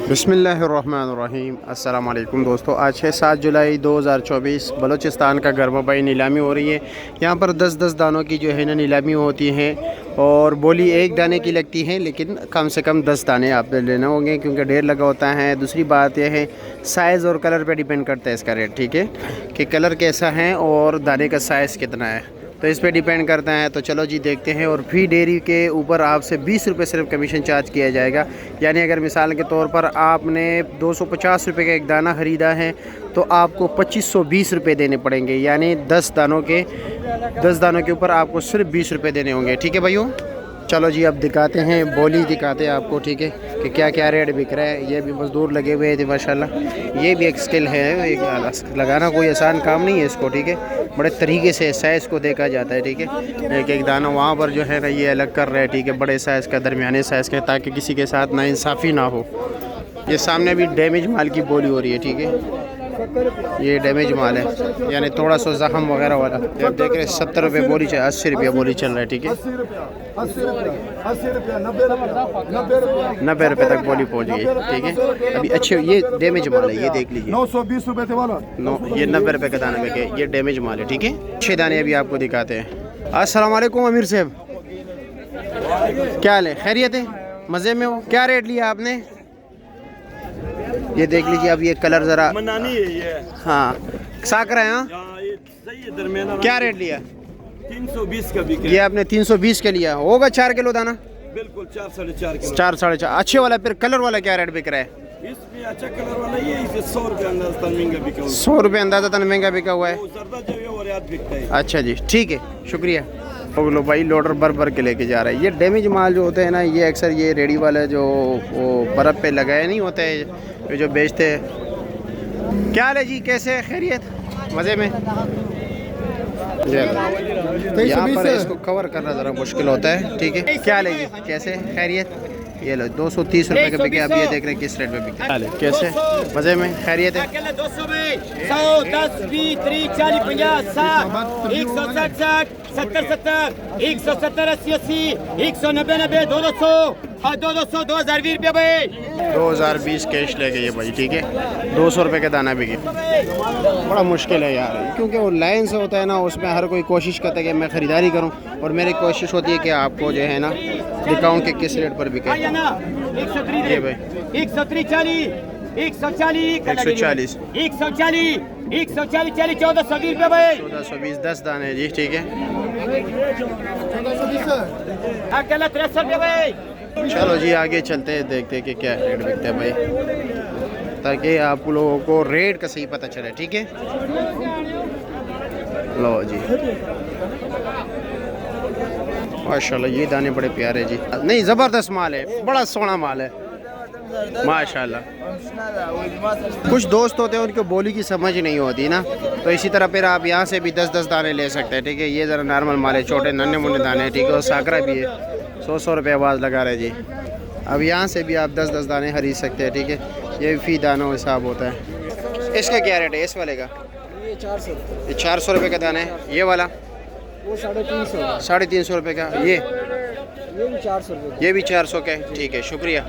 बिस्मिल्लाहिर्रहमानिर्रहीम। अस्सलाम वालेकुम दोस्तों, आज है 7 जुलाई 2024। बलूचिस्तान का गर्माबाई नीलामी हो रही है। यहाँ पर 10-10 दानों की जो है ना नीलामी होती है और बोली एक दाने की लगती है, लेकिन कम से कम 10 दाने आप लेने होंगे क्योंकि ढेर लगा होता है। दूसरी बात यह है साइज़ और कलर पे डिपेंड करता है इसका रेट, ठीक है, कि कलर कैसा है और दाने का साइज़ कितना है, तो इस पे डिपेंड करता है। तो चलो जी देखते हैं। और फी डेयरी के ऊपर आपसे 20 रुपये सिर्फ कमीशन चार्ज किया जाएगा। यानी अगर मिसाल के तौर पर आपने 250 रुपये का एक दाना ख़रीदा है तो आपको 2520 रुपये देने पड़ेंगे। यानी 10 दानों के ऊपर आपको सिर्फ 20 रुपये देने होंगे, ठीक है भाइयों। चलो जी अब दिखाते हैं, बोली दिखाते हैं आपको, ठीक है, कि क्या क्या रेट बिक रहा है। ये भी मज़दूर लगे हुए थे माशाल्लाह। ये भी एक स्किल है, एक लगाना कोई आसान काम नहीं है इसको, ठीक है। बड़े तरीके से साइज़ को देखा जाता है, ठीक है। एक एक दाना वहाँ पर जो है ना ये अलग कर रहे हैं, ठीक है, बड़े साइज़ का, दरमियाने साइज़ का, ताकि किसी के साथ नाइंसाफ़ी ना हो। ये सामने भी डैमेज माल की बोली हो रही है, ठीक है। ये डैमेज माल है, यानी थोड़ा सा जख्म वगैरह वाला। आप देख रहे हैं 70 रुपये बोली चल, 80 रुपया बोली चल रहा है, ठीक है। 90 रुपये तक बोली पहुंच गई, ठीक है। अभी अच्छे ये डैमेज माल है, ये देख लीजिए 920 रुपये थे वाला। ये 90 रुपये का दाना बिके। ये डैमेज माल है, ठीक है। अच्छे दाने अभी आपको दिखाते हैं। अस्सलाम वालेकुम अमीर साहब, क्या हाल है? खैरियत है? मज़े में हो? क्या रेट लिया आपने? ये देख लीजिए, अब ये कलर ज़रा मनानी है ये। हाँ साकरा है। हाँ सही है, दरमियाना। क्या रेट लिया? 320 का भी। ये आपने 320 के लिया होगा। 4 किलो दाना? बिल्कुल 4 साढ़े 4 किलो। 4 साढ़े 4। अच्छे वाला फिर कलर वाला क्या रेट बिक रहा है? इसमें अच्छा कलर वाला ये इसे 100 रुपये अंदाज़ महंगा बिका हुआ है। 100 रुपये अंदाज़ा तन महंगा बिका हुआ है। वो जर्दा जो है और याद बिकता है। अच्छा जी, ठीक है, शुक्रिया। लो भाई, लोडर भर के लेके जा रहा है। ये डैमेज माल जो होते हैं ना, ये अक्सर ये रेडी वाले जो वो बर्फ़ पे लगाए नहीं होते ये जो बेचते हैं। क्या हाल है जी, कैसे है? खैरियत? मज़े में? यहाँ पर इसको कवर करना ज़रा मुश्किल होता है, ठीक है। क्या हाल है जी, कैसे? खैरियत? ये लो 230 रुपये का बिके। अब ये देख रहे हैं किस रेट में बिके। हाल है कैसे? मज़े में? खैरियत है? 200 में 100 10 20 30 40 50 60 160 60 70 70 170 80 80 190 90 200 और 200 2020 रुपये भाई। 2020 कैश ले गए भाई, ठीक है। 200 रुपये का दाना बिके। बड़ा मुश्किल है यार, क्योंकि वो लाइन से होता है ना, उसमें हर कोई कोशिश करता है कि मैं ख़रीदारी करूं, और मेरी कोशिश होती है कि आपको जो है ना दिखाऊं कि किस रेट पर बिके। ये भाई 130 40 140 140 140 140 40 1420 रुपये भाई। 1420 10 दाने जी, ठीक है। अकेला 63 रुपये भाई। चलो जी आगे चलते हैं, देखते हैं कि क्या रेट बिकता है भाई, ताकि आप लोगों को रेट का सही पता चले, ठीक है। लो जी माशाल्लाह, ये दाने बड़े प्यारे जी। नहीं, ज़बरदस्त माल है, बड़ा सोना माल है माशाल्लाह। कुछ दोस्त होते हैं उनको बोली की समझ नहीं होती ना, तो इसी तरह फिर आप यहाँ से भी 10-10 दाने ले सकते हैं, ठीक है। ये ज़रा नॉर्मल माल है, छोटे नन्हे मुन्ने दाने, ठीक है। और साकरा भी है, 100 रुपये आवाज़ लगा रहे जी। अब यहाँ से भी आप 10-10 दाने खरीद सकते हैं, ठीक है। ये फ़ी दानों हिसाब होता है। इसका क्या रेट है इस वाले का? ये 400 ये 400 रुपये का दाना है। ये वाला वो 350 350 रुपये का। ये भी 400 रुपये। ये भी 400 का है, ठीक है, शुक्रिया।